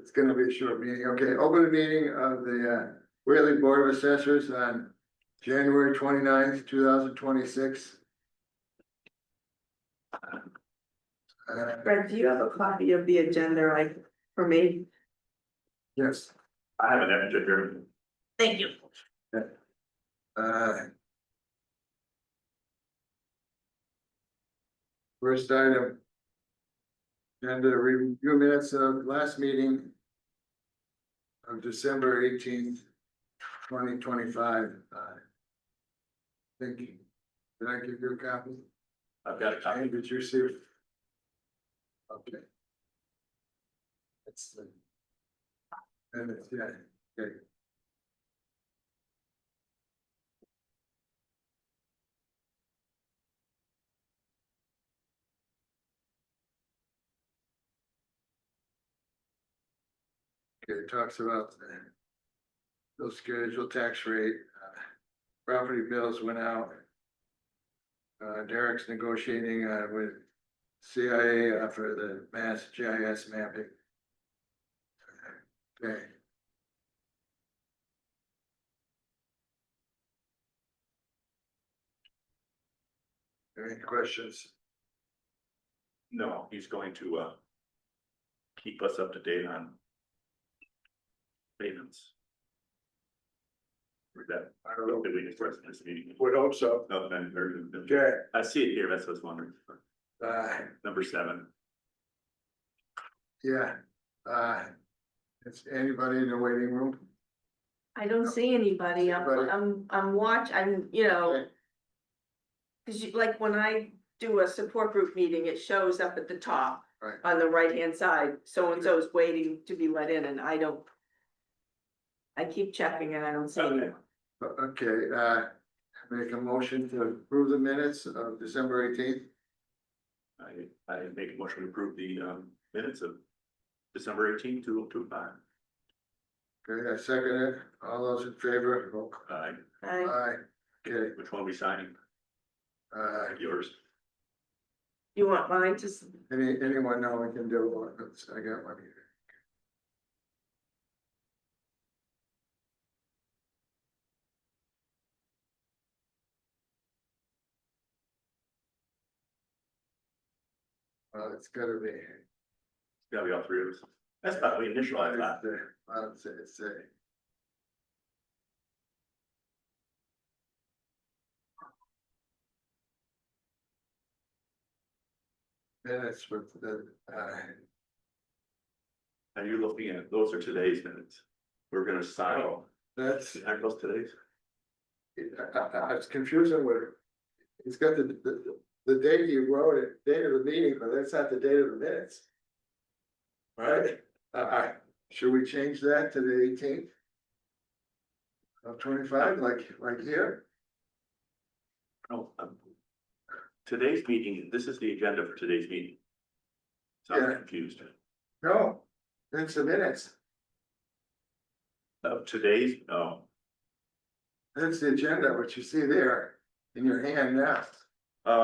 it's gonna be a short meeting. Okay, open the meeting of the Whately Board of Assessors on January 29th, 2026. Brett, do you have a copy of the agenda, like, for me? Yes. I have an extra here. Thank you. First item. Agenda review minutes of last meeting of December 18th, 2025. Thank you. Did I give you a copy? I've got a copy. Hey, did you see it? Okay. That's the. And it's, yeah, okay. Okay, it talks about the bill schedule, tax rate, property bills went out. Derek's negotiating with CIA for the mass GIS mapping. Okay. Any questions? No, he's going to keep us up to date on payments. Or that, I don't know. did we express in this meeting? Would hope so. No, then, Okay. I see it here, that's what I was wondering. Uh, Number 7. yeah. Is anybody in the waiting room? I don't see anybody, Anybody? I'm watching, you know, Okay. cause you, like, when I do a support group meeting, it shows up at the top. Right. On the right-hand side, so-and-so's waiting to be let in, and I keep checking and I don't see anyone. Okay, make a motion to approve the minutes of December 18th. I make a motion to approve the minutes of December 18th, 2025. Okay, I second it. All those in favor? Vote. Aye. Aye. Okay, Which one are we signing? Yours. You want mine to, anyone know we can do one? I got one here. It's gotta be. It's gotta be all 3 of us. That's about we initialized that. I'd say. Minutes with the, Are you looking at, those are today's minutes. We're gonna sign. Oh, that's, Aren't those today's? I was confusing with, he's got the date you wrote it, date of the meeting, but that's not the date of the minutes. Right? Should we change that to the 18th? Of 25, like here? No. Today's meeting, this is the agenda for today's meeting. So I'm Yeah. confused. No, it's the minutes. Of today's, oh, That's the agenda, what you see there in your hand now. oh,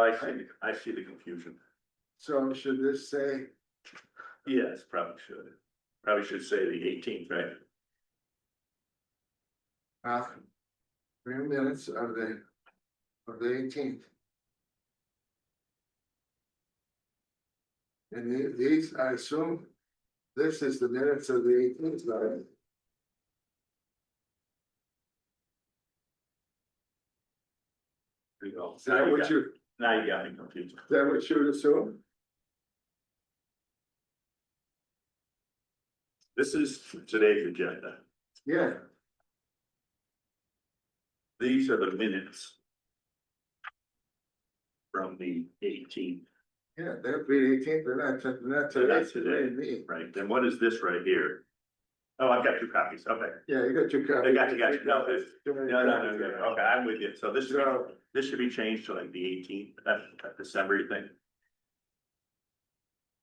I see the confusion. So should this say, Yes, probably should. Probably should say the 18th, right? 3 minutes of the 18th? And these, I assume, this is the minutes of the 18th, right? There you go. Is that what you, Now you got me confused. is that what you would assume? This is today's agenda. Yeah, These are the minutes from the 18th. yeah, that'd be the 18th, they're not They're today, not today. Right, then what is this right here? Oh, I've got 2 copies, okay. Yeah, you got your copy. I got you, no, no, Yeah. okay, I'm with you, so this should be changed to like the 18th, that's December, you think?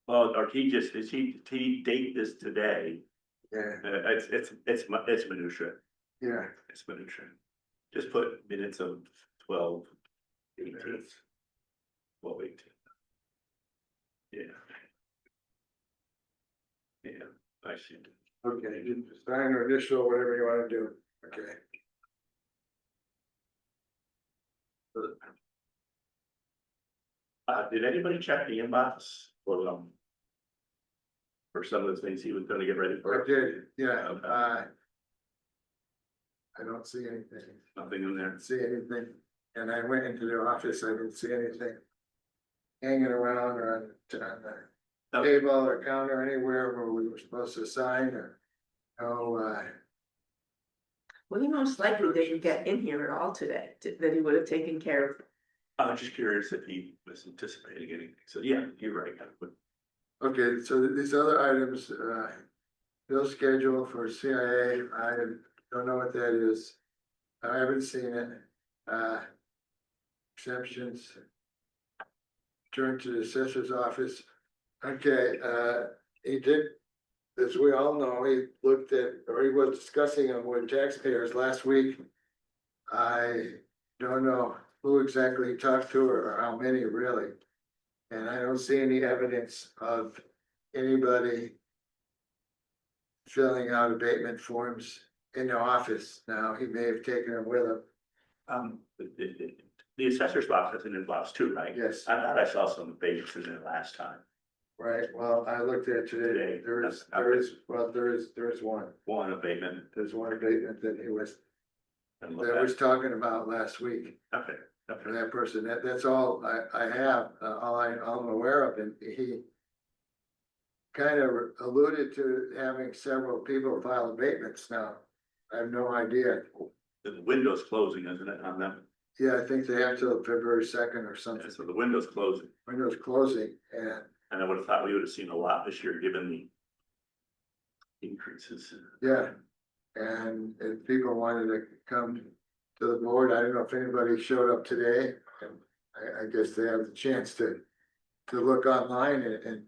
Well, or did he date this today? Yeah, It's minutia, yeah. it's minutia. Just put minutes of 12, 18, 12, 18. Yeah. Yeah, I see. Okay, sign or initial, whatever you wanna do, okay. Did anybody check the inbox for some of the things he was gonna get ready I for? did, yeah, Okay. I don't see anything. Nothing in there. Didn't see anything, and I went into the office, I didn't see anything. Hanging around or on the table or counter anywhere where we were supposed to sign or. No, Well, he most likely didn't get in here at all today, that he would have taken care of. I was just curious if he was anticipating anything. So yeah, you're right. okay, so these other items, bill schedule for CIA, I don't know what that is. I haven't seen it, exemptions. Turn to the assessor's office. Okay, he did, as we all know, he looked at, or he was discussing them with taxpayers last week. I don't know who exactly he talked to or how many really. And I don't see any evidence of anybody filling out abatement forms in the office. Now, he may have taken them with him. The assessor's box is in his box too, right? Yes, I thought I saw some pages in there last time. right. Well, I looked at it today. There is one. One abatement. There's one abatement that he was, And that I was talking about last week. Okay, For that person, that's all I have, all I'm aware of, and he. Kind of alluded to having several people file abatements now. I have no idea. The window's closing, isn't it, on them? Yeah, I think they have till February 2nd or something. Yeah, so the window's closing. Windows closing, and And I would have thought we would have seen a lot this year, given the increases. yeah. And if people wanted to come to the board, I don't know if anybody showed up today. And I guess they have the chance to look online and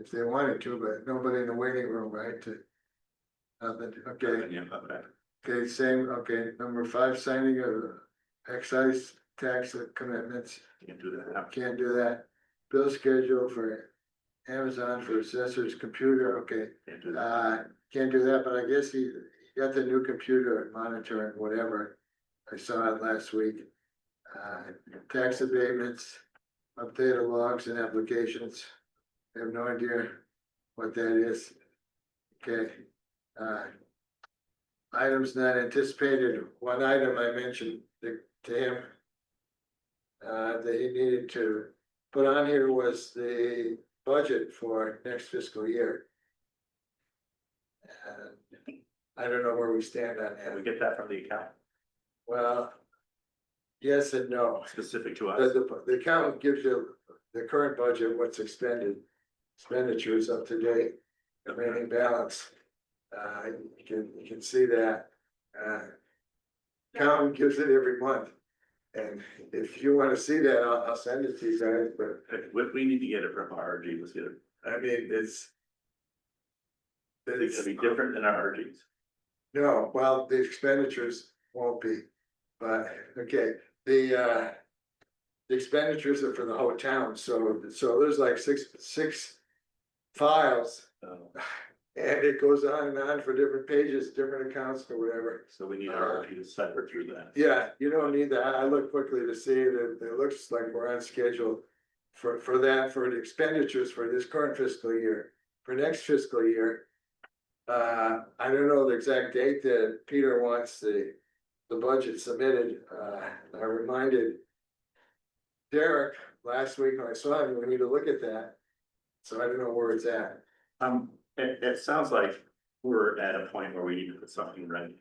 if they wanted to, but nobody in the waiting room, right? Nothing, okay. Yeah, okay. Okay, same, okay, number 5, signing of excise tax commitments, Can't do that. can't do that. Bill schedule for Amazon for assessor's computer, okay, Can't do that. can't do that, but I guess he got the new computer monitoring, whatever. I saw it last week. Tax abatements, updated logs and applications. I have no idea what that is. Okay. Items not anticipated, one item I mentioned to him. That he needed to put on here was the budget for next fiscal year. I don't know where we stand on Can we that. get that from the account, Well. Yes and no. specific to us? The accountant gives you the current budget, what's expended, expenditures up to date, remaining balance. You can see that. Accountant gives it every month. And if you wanna see that, I'll send it to you guys, but We need to get it from RG, let's get it. I mean, it's. It's gonna be different than our RGs. No, well, the expenditures won't be, but, okay, the expenditures are for the whole town, so there's like six files. And it goes on and on for different pages, different accounts or whatever. So we need our RG to cipher through that. Yeah, you don't need that. I look quickly to see that it looks like we're on schedule for that, for the expenditures for this current fiscal year. For next fiscal year. I don't know the exact date that Peter wants the budget submitted. I reminded Derek last week when I saw him, we need to look at that. So I don't know where it's at. It sounds like we're at a point where we need to put something in writing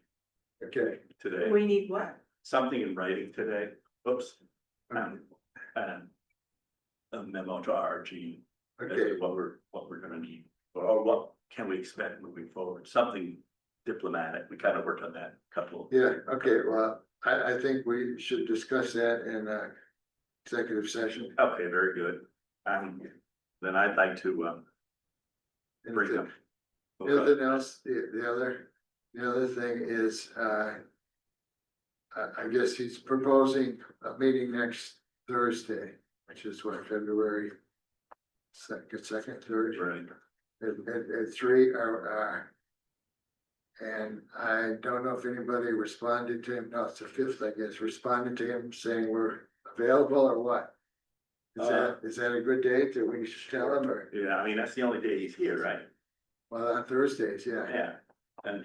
Okay, today, We need what? something in writing today, oops. And a memo to RG, as okay, to what we're gonna need, or what can we expect moving forward, something diplomatic, we kind of worked on that couple. yeah, okay, well, I think we should discuss that in executive session. Okay, very good, then I'd like to, bring them. Anything else, the other thing is, I guess he's proposing a meeting next Thursday, which is what, February second, third, Right, at 3, And I don't know if anybody responded to him, no, it's the fifth, I guess, responded to him saying we're available or what? Is that a good date that we should tell him or, Yeah, I mean, that's the only day he's here, right? well, on Thursdays, yeah, Yeah, and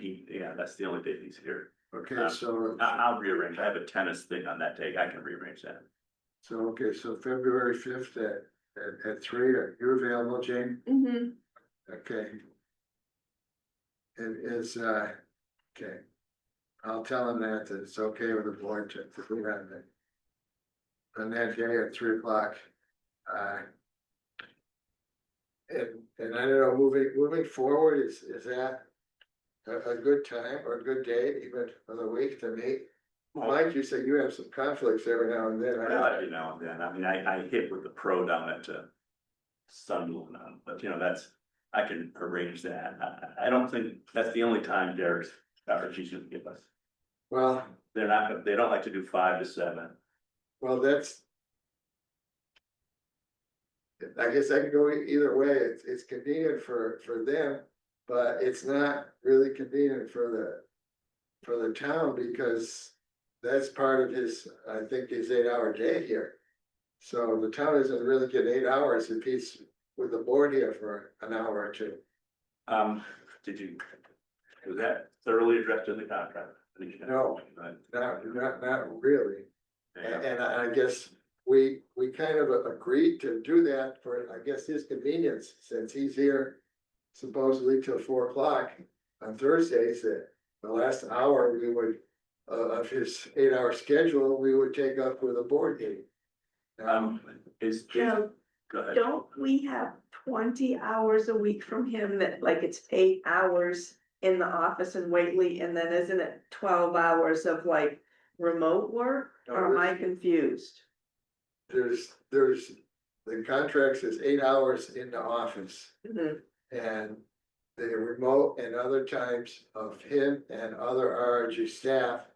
that's the only day he's here. okay, so. I'll rearrange. I have a tennis thing on that day. I can rearrange that. So, okay, so February fifth at 3, are you available, Jane? Mm-hmm. Okay. It is, okay. I'll tell him that it's okay with the board to do that. On that day at 3 o'clock. And I don't know, moving forward, is that a good time or a good day even for the week to meet? Mike, you said you have some conflicts every now and then. Well, every now and then. I mean, I hit with the pro down at Sunderland, but I can arrange that. I don't think that's the only time Derek's she's gonna give us. Well, They don't like to do 5 to 7. well, I guess I can go either way. It's convenient for them, but it's not really convenient for the town because that's part of his, I think, his 8-hour day here. So the town doesn't really get 8 hours if he's with the board here for an hour or two. Was that thoroughly addressed in the contract? No. Not really. Yeah. And I guess we kind of agreed to do that for, I guess, his convenience, since he's here supposedly till 4 o'clock on Thursdays, that the last hour we would, of his 8-hour schedule, we would take up with a board meeting. Joe, Go ahead. don't we have 20 hours a week from him that like it's 8 hours in the office in Whately, and then isn't it 12 hours of like remote work? Or am I confused? There's, the contract says 8 hours in the office. Mhm. And the remote and other times of him and other RRG staff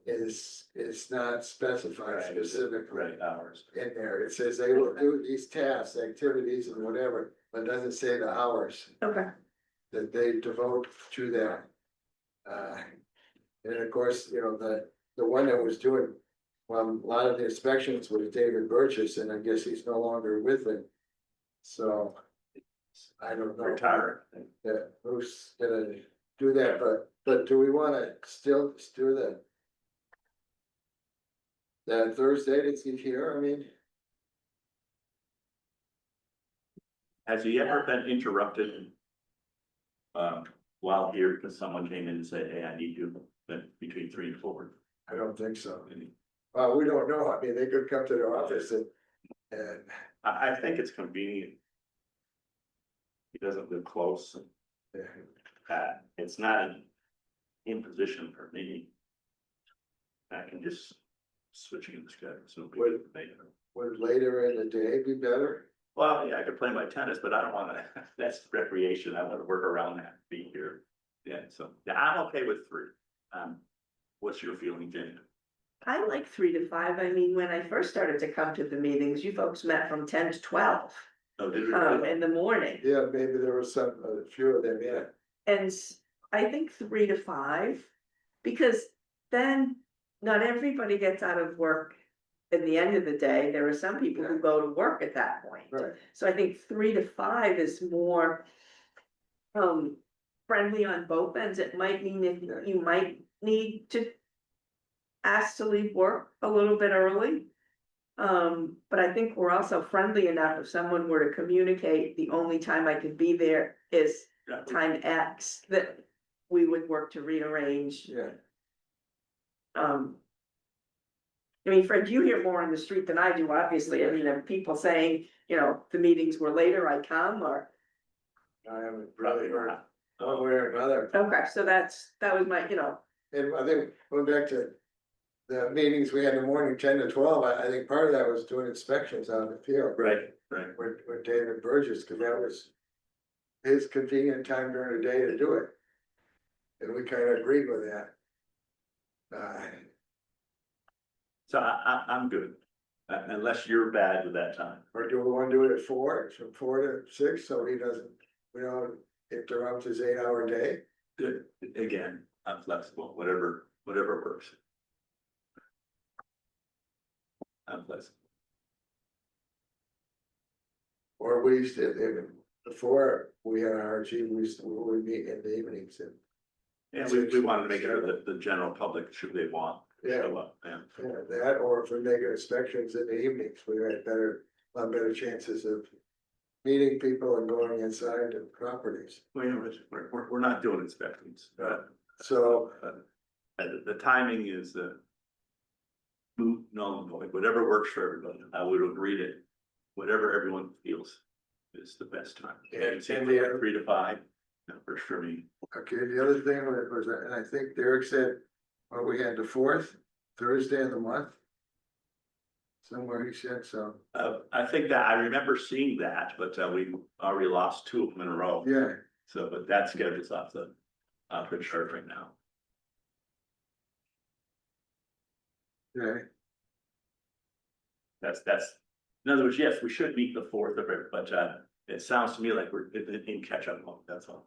is not specified Right, specifically Right, hours. in there. It says they will do these tasks, activities and whatever, but it doesn't say the hours Okay. that they devote to that. And of course, the one that was doing, well, a lot of the inspections was David Burgess, and I guess he's no longer with them. So I don't know. Retired. Yeah, who's gonna do that, but do we wanna still do that Thursday that he's here, I mean? Has he ever been interrupted? While here, because someone came in and said, hey, I need you, between 3 and 4. I don't think so. We don't know, I mean, they could come to the office and I think it's convenient. He doesn't live close. It's not an imposition for me. I can just switch in the schedule. So would later in the day be better? well, yeah, I could play my tennis, but I don't want to. That's recreation. I want to work around that. Be here. Yeah. So yeah, I'm okay with 3. What's your feeling, Jane? I like 3 to 5. I mean, when I first started to come to the meetings, you folks met from 10 to 12 Oh, did we? in the morning. Yeah, maybe there was a few of them, yeah. And I think 3 to 5, because then not everybody gets out of work at the end of the day. There are some people who go to work at that point. Right. So I think 3 to 5 is more friendly on both ends. It might mean that you might need to ask to leave work a little bit early. But I think we're also friendly enough if someone were to communicate, the only time I could be there is time X, that we would work to rearrange. Yeah. I mean, Fred, you hear more on the street than I do, obviously. I mean, if people saying, the meetings were later, I come, or. I haven't really heard one way or another. Okay, so that was my, And I think going back to the meetings we had in the morning, 10 to 12, I think part of that was doing inspections out in the field. Right. With David Burgess, because that was his convenient time during the day to do it. And we kind of agreed with that. So I'm good, unless you're bad with that time. Or do we want to do it at 4, from 4 to 6, so he doesn't, interrupt his 8-hour day? again, I'm flexible, whatever works. I'm flexible. Or we used to, before we had RG, we meet in the evenings and. Yeah, we wanted to make sure that the general public, should they want, Yeah. show up, yeah. Yeah, that, or if we make inspections in the evenings, we had a lot better chances of meeting people and going inside the properties. We're not doing inspections, So, the timing is moot, null and void, whatever works for everybody. I would agree to whatever everyone feels is the best time. Yeah, You say and the- 3 to 5, that works for me. okay, the other thing was, and I think Derek said, well, we had the 4th Thursday of the month. Somewhere he said so, I think that I remember seeing that, but we already lost 2 of them in a row. yeah, So, but that schedule's off the chart right now. yeah, That's, in other words, yes, we should meet the 4th of it, but it sounds to me like we're in catch-up mode, that's all.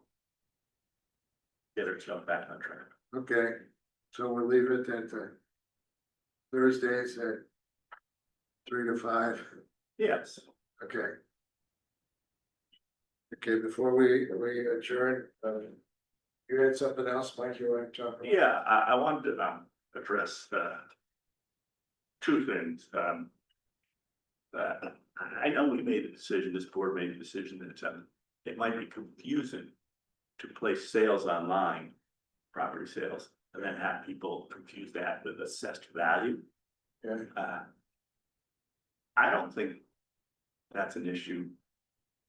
Get ourselves back on track. okay, so we'll leave it at Thursdays at 3 to 5, Yes. okay. Okay, before we adjourn, you had something else, Mike, you want to talk about? Yeah, I wanted to address 2 things. I know we made a decision, this board made a decision that it might be confusing to place sales online, property sales, and then have people confuse that with assessed value. Yeah, I don't think that's an issue.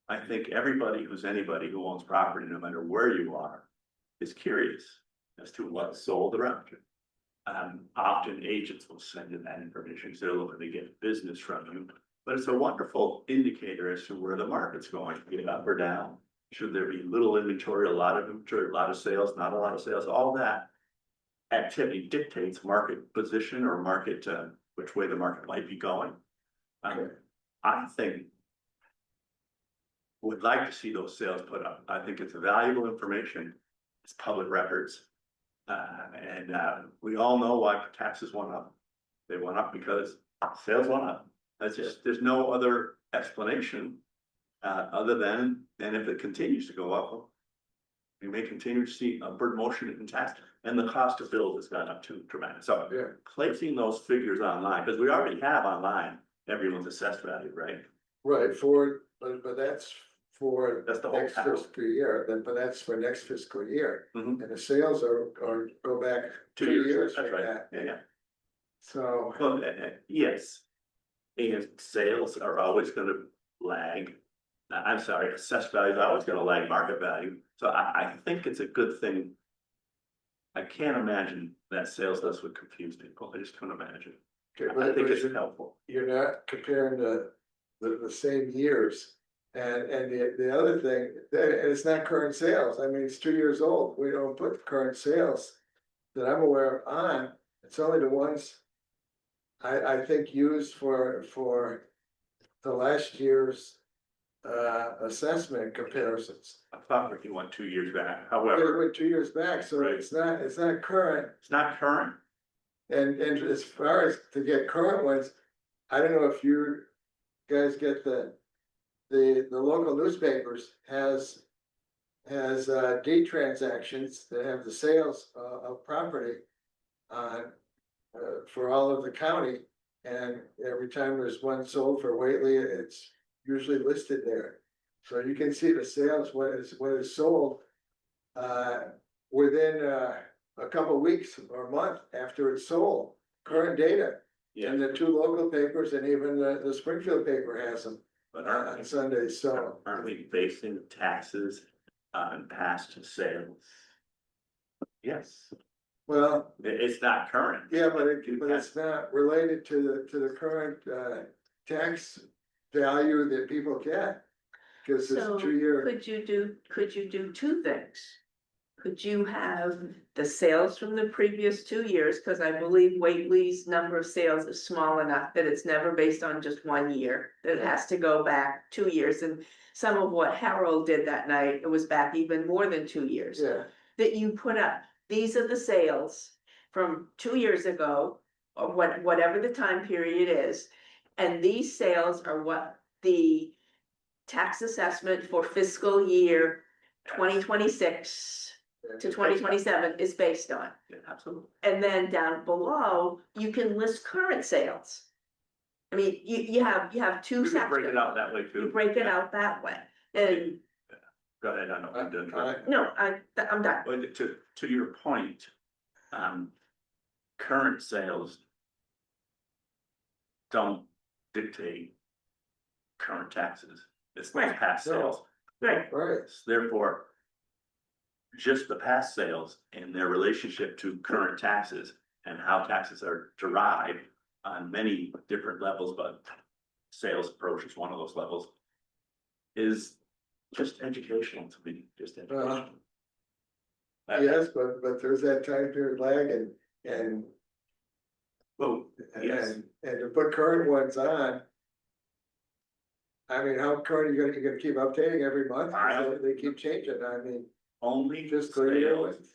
I think anybody who owns property, no matter where you are, is curious as to what's sold around you. Often agents will send you that information because they're looking to get business from you. But it's a wonderful indicator as to where the market's going, get up or down. Should there be little inventory, a lot of inventory, a lot of sales, not a lot of sales, all that activity dictates market position or market, which way the market might be going. I think would like to see those sales put up. I think it's valuable information. It's public records. And we all know why taxes went up. They went up because sales went up. That's just, there's no other explanation other than, and if it continues to go up, we may continue to see upward motion in tax, and the cost of bills has gone up too dramatic. So yeah, placing those figures online, because we already have online everyone's assessed value, right? right, but that's for That's the whole next town. fiscal year, but that's for next fiscal year. Mhm. And the sales are go back 2 2 years That's from right. that, Yeah. so. Well, yes. And sales are always gonna lag. I'm sorry, assessed value is always gonna lag market value. So I think it's a good thing. I can't imagine that sales list would confuse people. I just can't imagine. Okay, I think it's but helpful. you're not comparing the same years. And the other thing, that it's not current sales, I mean, it's 2 years old, we don't put current sales that I'm aware of on, it's only the ones. I think used for the last year's assessment comparisons. I thought if you went 2 years back, It however, went 2 years back, so Right. it's not current. it's not current. And as far as to get current ones, I don't know if you guys get the local newspapers has deed transactions that have the sales of property on for all of the county. And every time there's one sold for Whately, it's usually listed there. So you can see the sales, what is sold within a couple weeks or a month after it's sold, current data. Yeah, And the 2 local papers and even the Springfield paper has them but on Sundays, so. aren't we basing taxes on past sales? Yes, Well, it's not current. yeah, but it's not related to the current tax value that people get. Cause it's So 2 year, could you do 2 things? Could you have the sales from the previous 2 years, because I believe Whately's number of sales is small enough that it's never based on just 1 year. That it has to go back 2 years, and some of what Harold did that night, it was back even more than 2 years. yeah, That you put up these are the sales from 2 years ago, or whatever the time period is. And these sales are what the tax assessment for fiscal year 2026 to 2027 is based on. Yeah, absolutely. And then down below, you can list current sales. I mean, you have two You can break sections. it out that way too. You break it out that way, and Go ahead, I know, I'm done. no, I'm done. But to your point, current sales don't dictate current taxes. It's the Right. past sales. Right, Right, Therefore, just the past sales and their relationship to current taxes and how taxes are derived on many different levels, but sales approach is one of those levels, is just educational to me, just educational. yes, but there's that time period lag and, Well, yes. and to put current ones on. I mean, how current are you gonna keep updating every month? They keep changing, I mean, Only Fiscal year sales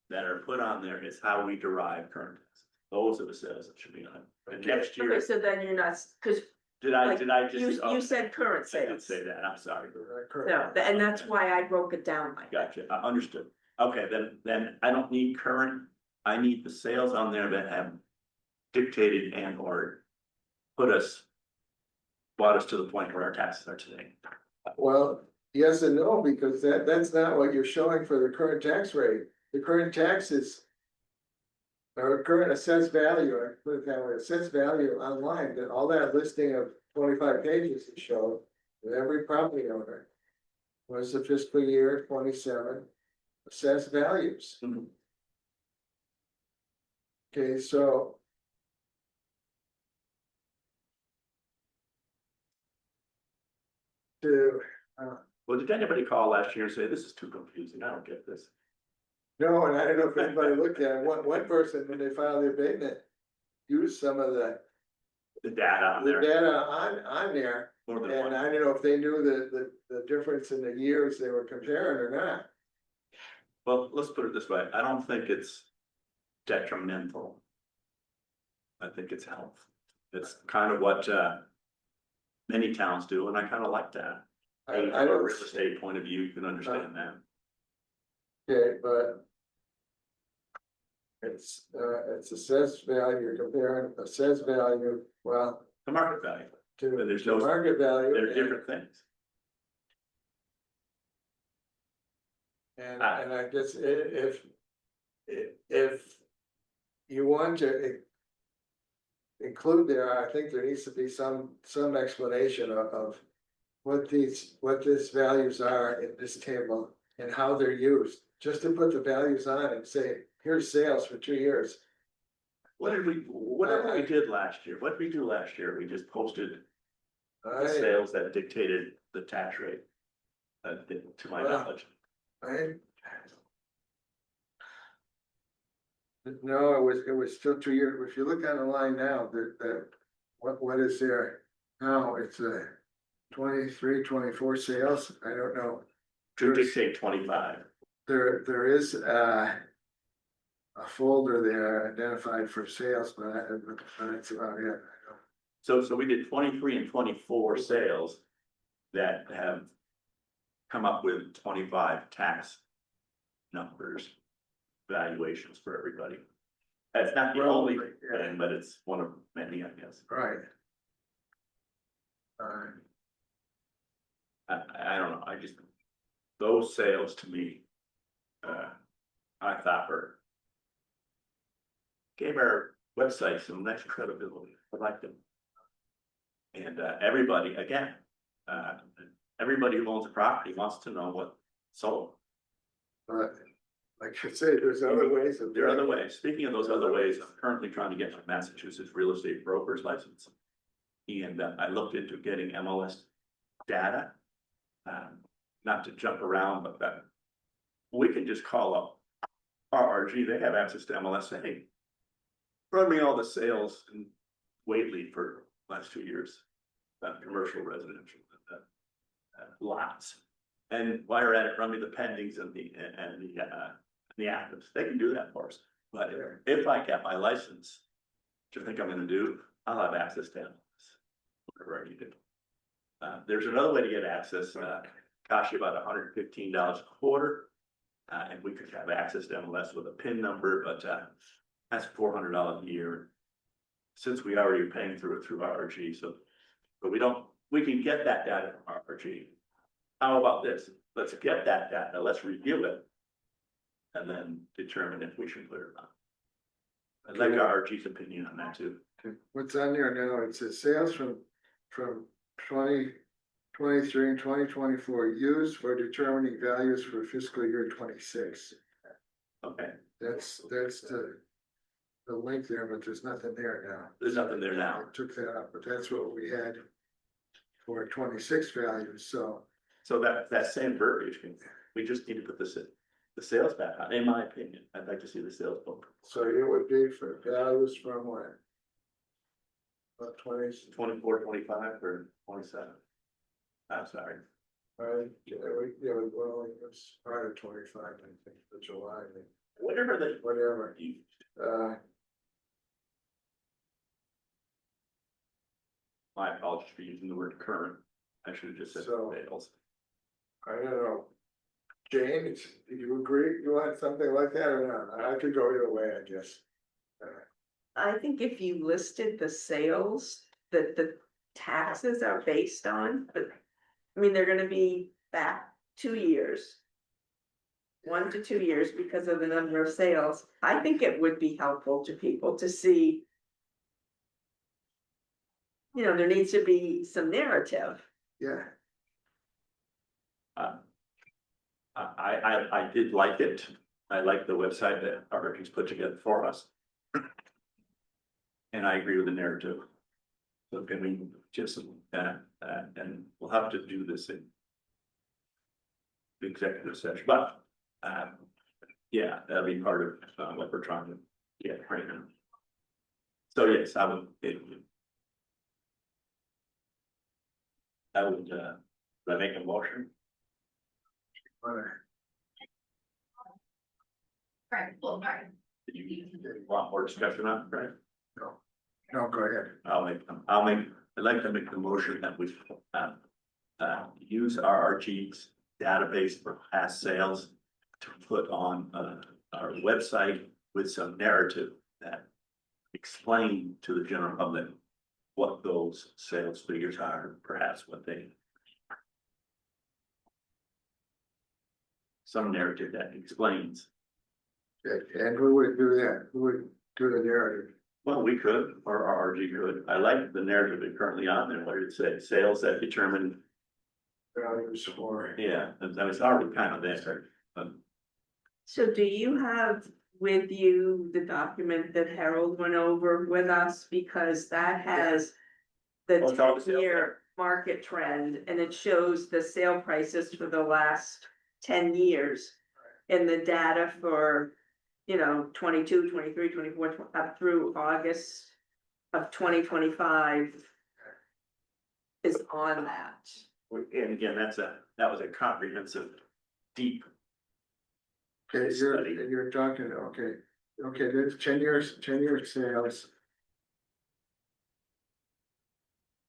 that are put on there is how we derive current taxes. Those are the sales that should be on. And next okay, year, so then you're not, cause did I like, just? you said current I did sales. say that, I'm sorry. No, and that's why I broke it down like that. Gotcha, I understood. Okay, then I don't need current, I need the sales on there that have dictated and or brought us to the point where our taxes are today. Well, yes and no, because that's not what you're showing for the current tax rate. The current taxes. Or current assessed value, I put it that way, assessed value online, that all that listing of 25 pages it showed. With every property owner. Was the fiscal year 27 assessed values. Mhm. Okay, so. To, Well, did anybody call last year and say, this is too confusing, I don't get this? no, and I don't know if anybody looked at it, one person, when they filed the abatement. Used some of the Data on there. data on there, More than and one. I don't know if they knew the difference in the years they were comparing or not. Well, let's put it this way, I don't think it's detrimental. I think it's health. It's kind of what many towns do, and I kind of like that. I From a don't. real estate point of view, you can understand that. Okay, but. It's assessed value, comparing assessed value, well, The market value, to But there's to no- market value. they're and- different things. And I guess if you want to include there, I think there needs to be some explanation of what these values are in this table and how they're used. Just to put the values on and say, here's sales for 2 years. Whatever we did last year, what did we do last year? We just posted the I, sales that dictated the tax rate. To my Well, knowledge. I. No, it was still 2 years. If you look on the line now, what is there? Now it's 23, 24 sales. I don't know. To dictate 25. There is a folder there identified for sales, but that's about it. So we did 23 and 24 sales that have come up with 25 tax numbers, valuations for everybody. That's not the only Yeah. thing, but it's one of many, I guess. Right. I don't know, I just, those sales to me, I thought gave our website some nice credibility, I liked them. And everybody, again, everybody who owns a property wants to know what sold. But like I say, there's other ways of. There are other ways. Speaking of those other ways, I'm currently trying to get my Massachusetts real estate broker's license. And I looked into getting MLS data. Not to jump around, but that we can just call up RRG, they have access to MLS, say, hey, run me all the sales in Whately for last 2 years. Commercial, residential, lots. And while you're at it, run me the pendings and the the actives, they can do that for us. But if I get my license, which I think I'm gonna do, I'll have access to analysts, whatever I need to do. There's another way to get access, costs you about $115 a quarter. And we could have access to MLS with a PIN number, but, that's $400 a year. Since we already are paying through it through RRG, so, but we can get that data from RRG. How about this? Let's get that data, let's review it. And then determine if we should put it or not. I'd like RRG's opinion on that too. What's on there now, it says sales from 2023 and 2024 used for determining values for fiscal year 26. Okay, That's the link there, but there's nothing there now. there's nothing there now. I took that up, but that's what we had for 26 values, so. So that same verbiage, we just need to put the sales back on, in my opinion. I'd like to see the sales book. So it would be for values from when? About 20. 24, 25, or 27. I'm sorry. Well, it was part of 25, I think, for July, Whatever they. whatever. You- My apologies for using the word current. I should have just said So- sales. I don't know. Jane, do you agree? You want something like that or not? I could go either way, I guess. I think if you listed the sales that the taxes are based on, but, I mean, they're gonna be back 2 years. 1 to 2 years because of the number of sales. I think it would be helpful to people to see. You know, there needs to be some narrative. Yeah, I did like it. I like the website that RRG's put together for us. And I agree with the narrative. So can we just, and we'll have to do this in the executive session, but, yeah, that'll be part of what we're trying to get right now. So yes, I would, would I make a motion? Right, well, right. Did you want more discussion on it, right? no, go ahead. I'd like to make the motion that we, use RRG's database for past sales to put on, our website with some narrative that explain to the general public what those sales figures are, perhaps what they. Some narrative that explains. Okay, and who would do that? Who would do the narrative? Well, we could, or RRG could. I like the narrative that's currently on there, where it said sales that determine, Values for, yeah, and it's already kind of there. So do you have with you the document that Harold went over with us? Because that has the Oh, it's all the sales 10-year market trend, and it shows the sale prices for the last 10 years. And the data for, 22, 23, 24, up through August of 2025 is on that. And again, that was a comprehensive, deep. okay, Study. you're talking, okay, there's 10 year sales.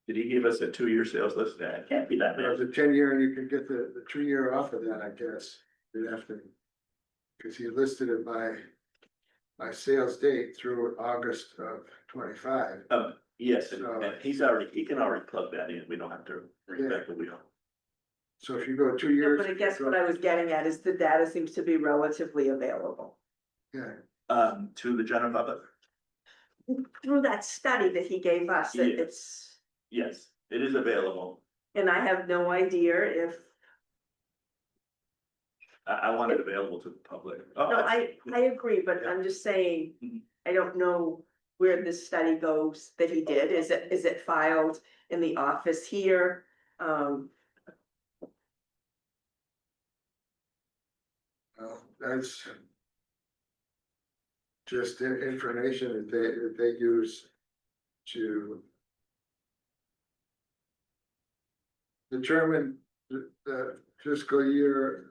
Did he give us a 2-year sales list? That can't be that There's bad. a 10 year and you can get the 2 year off of that, I guess. You'd have to. Cause he listed it by sales date through August of 25. Yes, and he can already plug that in. We don't have to reinvent the wheel. So if you go 2 No, years. but I guess what I was getting at is the data seems to be relatively available. Yeah, To the general public, Through that study that he gave us, that Yeah. it's, yes, it is available. and I have no idea if, I want it available to the public. Oh, no, I agree, but I'm just saying, Mhm. I don't know where this study goes that he did. Is it filed in the office here? well, that's just information that they use to determine the fiscal year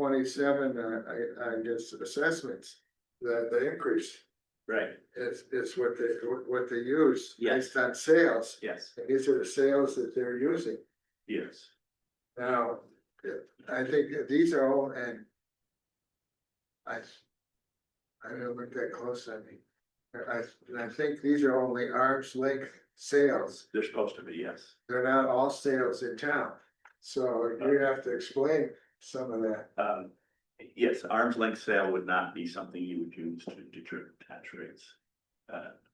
27, I guess, assessments, the increase Right, is what they use Yes. based on sales. yes, These are the sales that they're using. yes. Now, I think that these are all, and I didn't look that close at me. I think these are only arm's length sales. They're supposed to be, yes. They're not all sales in town. So you have to explain some of that. Yes, arm's length sale would not be something you would use to determine tax rates.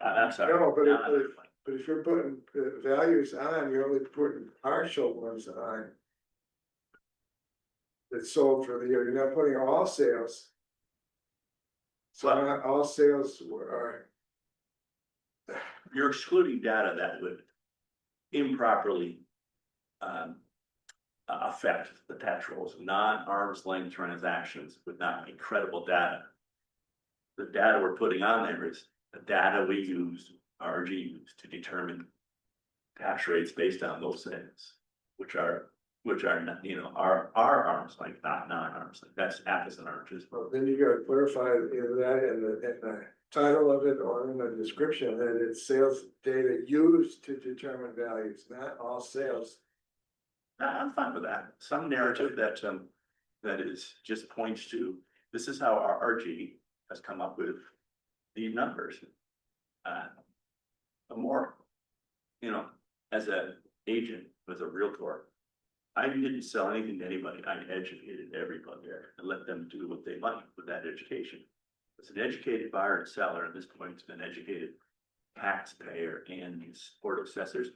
I'm sorry. No, but not arm's length. But if you're putting values on, you're only putting partial ones on. That's sold for the year, you're not putting all sales. So Well- not all sales are, You're excluding data that would improperly affect the tax rolls. Non-arm's length transactions would not be credible data. The data we're putting on there is the data we use, RG used to determine tax rates based on those things, which are not, are arm's length, not non-arm's length. That's apples and oranges. well, then you gotta clarify either that in the title of it or in the description that it's sales data used to determine values, not all sales. I'm fine with that. Some narrative that is just points to, this is how our RG has come up with the numbers. More, as an agent, as a realtor, I didn't sell anything to anybody. I educated everybody there and let them do what they like with that education. As an educated buyer and seller, at this point, it's been educated taxpayer and support assessors.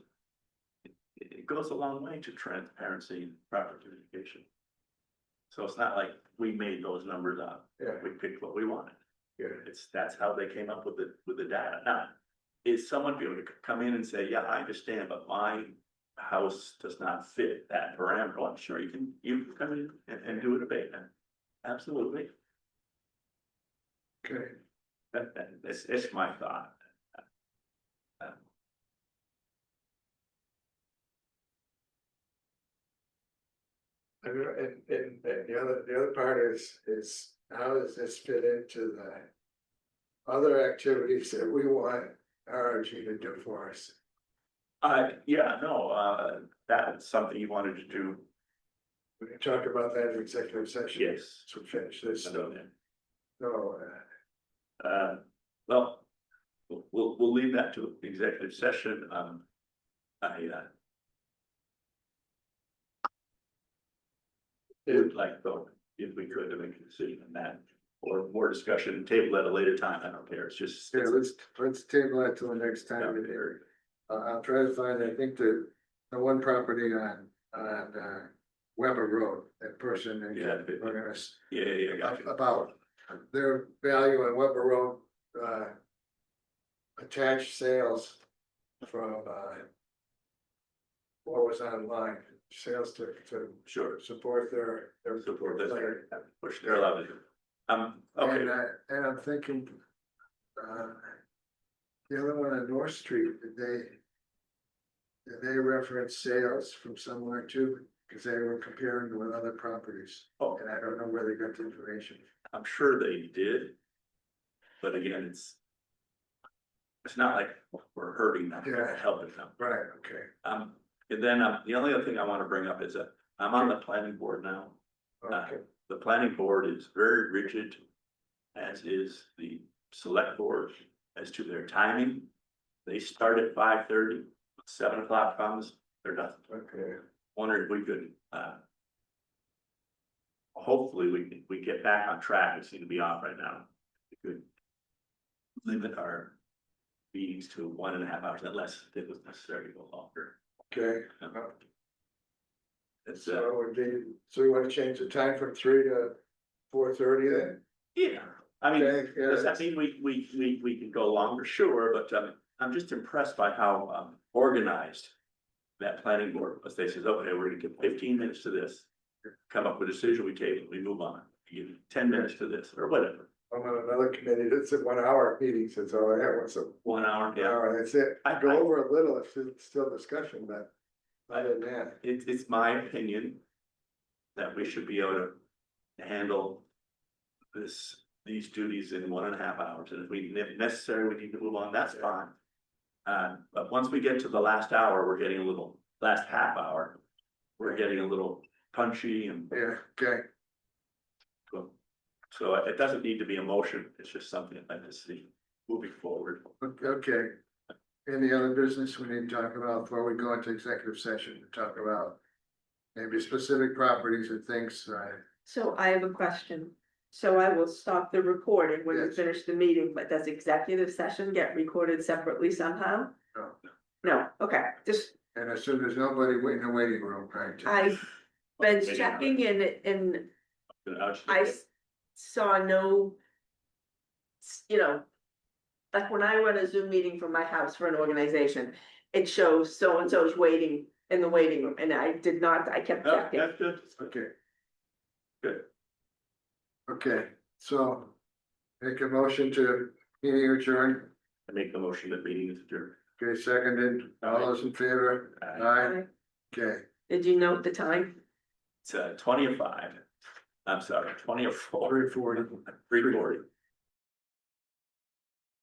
It goes a long way to transparency and proper communication. So it's not like we made those numbers up. Yeah. We picked what we wanted. Yeah. That's how they came up with the data. Now, is someone be able to come in and say, yeah, I understand, but my house does not fit that parameter? Well, I'm sure you can come in and do an abatement. Absolutely. Okay. That's my thought. And the other part is how does this fit into the other activities that we want RRG to do for us? Yeah, no, that's something you wanted to do. We can talk about that in executive session. Yes. So finish this. I know that. No, Well, we'll leave that to executive session. I would like, though, if we could, to make a decision on that, or more discussion, table at a later time. I don't care. It's just. yeah, let's table that till the next time we hear. I'll try to find, I think the one property on Weber Road, that person. Yeah. We're gonna Yeah, gotcha. about their value on Weber Road, attached sales from, what was online, sales to Sure. support their. Support this, which they're allowed to do. Okay, And I'm thinking, the other one on North Street, did they reference sales from somewhere too? Cause they were comparing with other properties. Oh. And I don't know where they got the information. I'm sure they did. But again, it's not like we're hurting them, we're helping them. Right, okay. And then, the only other thing I want to bring up is that I'm on the planning board now. Okay, The planning board is very rigid, as is the select board, as to their timing. They start at 5:30, 7 o'clock comes, they're done. okay. Wondering if we could, hopefully we get back on track. It seems to be off right now. We could limit our meetings to 1.5 hours, unless it was necessary to go longer. Okay. It's, So it would be, so we wanna change the time from 3 to 4:30 then? yeah, I mean, Okay, yeah, does that mean we can go longer? Sure, but, I'm just impressed by how, organized that planning board was. They said, okay, we're gonna give 15 minutes to this, come up with a decision, we table, we move on. We give 10 minutes to this, or whatever. I'm on another committee, that's a 1 hour meeting, since all I had was a 1 hour, 1 yeah. hour, that's it. I- Go over a little, if it's still discussion, but other than that. It's my opinion that we should be able to to handle these duties in 1.5 hours, and if necessary, we need to move on, that's fine. But once we get to the last hour, last half hour, we're getting a little punchy and. Yeah, okay, So it doesn't need to be a motion, it's just something I'd like to see moving forward. okay. Any other business we need to talk about before we go into executive session to talk about? Maybe specific properties and things, right? So I have a question. So I will stop the recording when we Yes. finish the meeting, but does executive session get recorded separately somehow? No. No, okay, just, And I assume there's nobody in the waiting room, right? I've been checking and I saw no. Like when I run a Zoom meeting from my house for an organization, it shows so-and-so's waiting in the waiting room, and I kept Oh, checking. that's good. Okay. Good. Okay, so make a motion to meeting adjourned. I make the motion that meeting is adjourned. Okay, seconded. All those in favor? Aye. Aye. Okay, Did you note the time? It's 20 of 5. I'm sorry, 20 of 4. 3:40. 3:40.